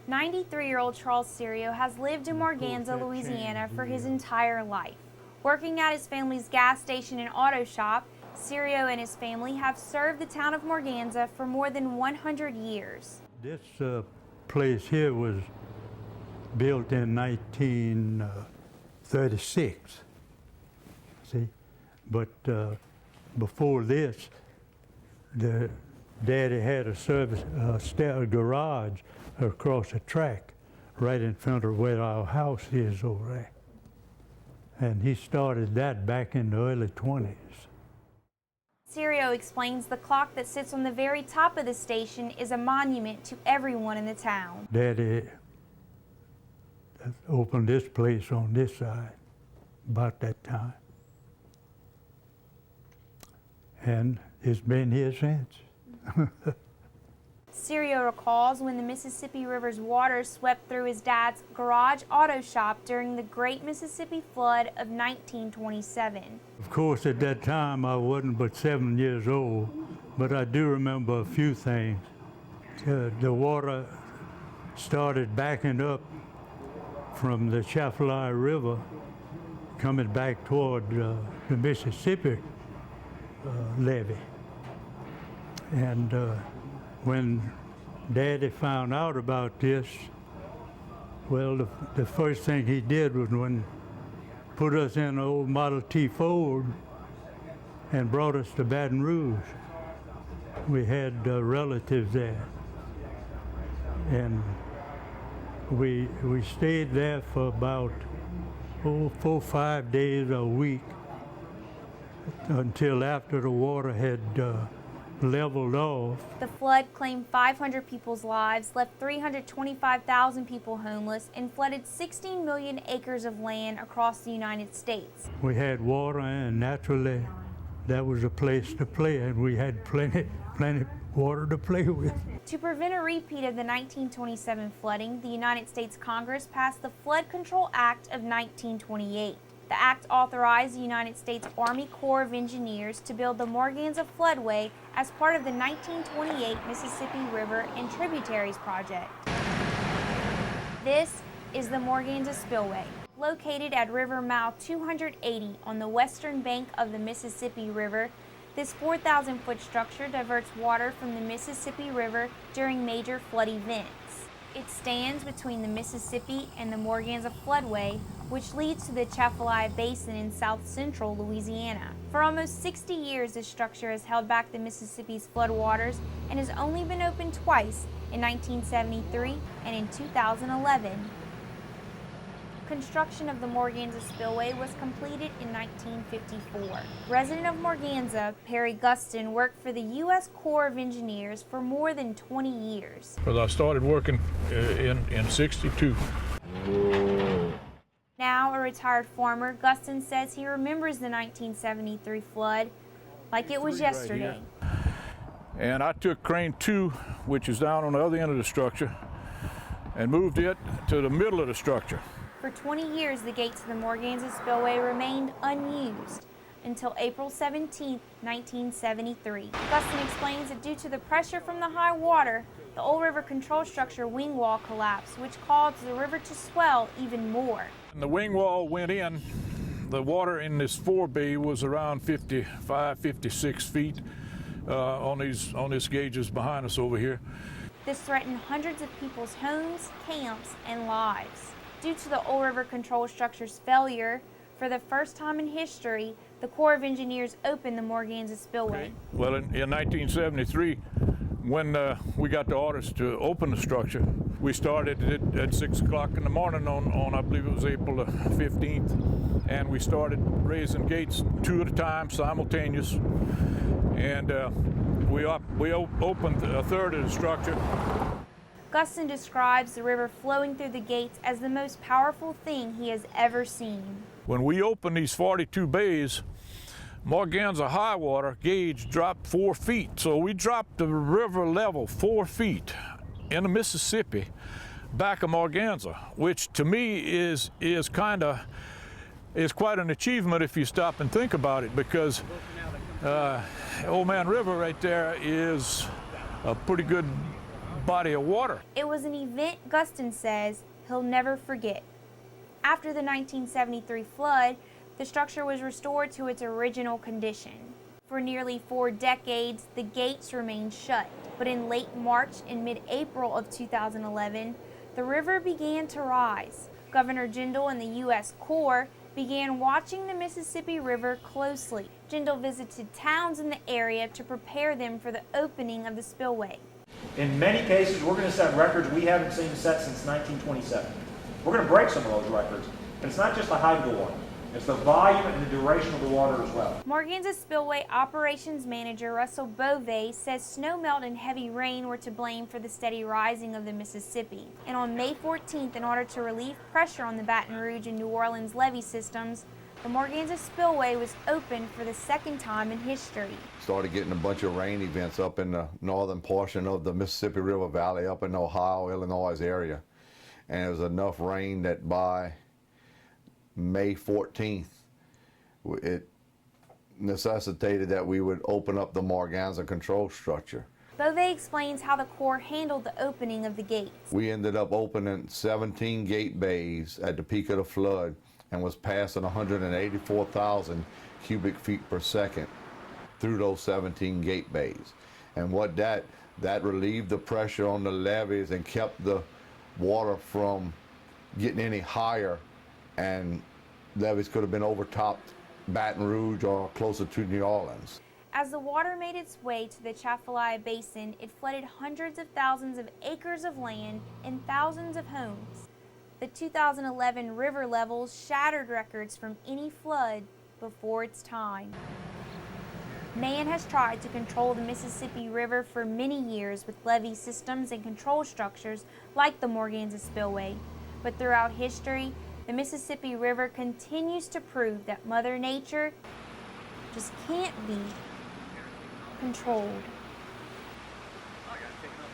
93-year-old Charles Serio has lived in Morganza, Louisiana for his entire life. Working at his family's gas station and auto shop, Serio and his family have served the town of Morganza for more than 100 years. This place here was built in 1936, see? But before this, the Daddy had a garage across the track right in front of where our house is over there. And he started that back in the early 20s. Serio explains the clock that sits on the very top of the station is a monument to everyone in the town. Daddy opened this place on this side about that time. And it's been here since. Serio recalls when the Mississippi River's water swept through his dad's garage auto shop during the Great Mississippi Flood of 1927. Of course, at that time, I wasn't but 7 years old, but I do remember a few things. The water started backing up from the Spillway River, coming back toward the Mississippi levee. And when Daddy found out about this, well, the first thing he did was put us in an old Model T Ford and brought us to Baton Rouge. We had relatives there. And we stayed there for about 4 or 5 days a week until after the water had leveled off. The flood claimed 500 people's lives, left 325,000 people homeless, and flooded 16 million acres of land across the United States. We had water, and naturally that was a place to play, and we had plenty water to play with. To prevent a repeat of the 1927 flooding, the United States Congress passed the Flood Control Act of 1928. The act authorized the United States Army Corps of Engineers to build the Morganza floodway as part of the 1928 Mississippi River and Tributaries Project. This is the Morganza Spillway, located at River Mile 280 on the western bank of the Mississippi River. This 4,000-foot structure diverts water from the Mississippi River during major flood events. It stands between the Mississippi and the Morganza floodway, which leads to the Spillway Basin in south-central Louisiana. For almost 60 years, this structure has held back the Mississippi's floodwaters and has only been opened twice, in 1973 and in 2011. Construction of the Morganza Spillway was completed in 1954. Resident of Morganza, Perry Guston worked for the U.S. Corps of Engineers for more than 20 years. Well, I started working in '62. Now a retired farmer, Guston says he remembers the 1973 flood like it was yesterday. Right, and I took crane 2, which is down on the other end of the structure, and moved it to the middle of the structure. For 20 years, the gates of the Morganza Spillway remained unused until April 17, 1973. Guston explains that due to the pressure from the high water, the old river control structure wing wall collapsed, which caused the river to swell even more. When the wing wall went in, the water in this forebay was around 55, 56 feet on these gauges behind us over here. This threatened hundreds of people's homes, camps, and lives. Due to the old river control structure's failure, for the first time in history, the Corps of Engineers opened the Morganza Spillway. Well, in 1973, when we got the orders to open the structure, we started it at 6 o'clock in the morning on I believe it was April the 15th, and we started raising gates 2 at a time, simultaneous, and we opened a third of the structure. Guston describes the river flowing through the gates as the most powerful thing he has ever seen. When we opened these 42 bays, Morganza high water gauge dropped 4 feet. So we dropped the river level 4 feet in the Mississippi back of Morganza, which to me is quite an achievement if you stop and think about it, because Old Man River right there is a pretty good body of water. It was an event Guston says he'll never forget. After the 1973 flood, the structure was restored to its original condition. For nearly 4 decades, the gates remained shut, but in late March and mid-April of 2011, the river began to rise. Governor Jindal and the U.S. Corps began watching the Mississippi River closely. Jindal visited towns in the area to prepare them for the opening of the spillway. In many cases, we're going to set records we haven't seen set since 1927. We're going to break some of those records. And it's not just the height of the water. It's the volume and the duration of the water as well. Morganza Spillway Operations Manager Russell Bove says snowmelt and heavy rain were to blame for the steady rising of the Mississippi. And on May 14th, in order to relieve pressure on the Baton Rouge and New Orleans levee systems, the Morganza Spillway was opened for the second time in history. Started getting a bunch of rain events up in the northern portion of the Mississippi River Valley, up in Ohio, Illinois area. And it was enough rain that by May 14th, it necessitated that we would open up the Morganza control structure. Bove explains how the Corps handled the opening of the gates. We ended up opening 17 gate bays at the peak of the flood and was passing 184,000 cubic feet per second through those 17 gate bays. And what that relieved the pressure on the levees and kept the water from getting any higher, and levees could have been overtopped Baton Rouge or closer to New Orleans. As the water made its way to the Atchafalaya Basin, it flooded hundreds of thousands of acres of land and thousands of homes. The 2011 river levels shattered records from any flood before its time. Man has tried to control the Mississippi River for many years with levee systems and control structures like the Morganza Spillway. But throughout history, the Mississippi River continues to prove that Mother Nature just can't be controlled.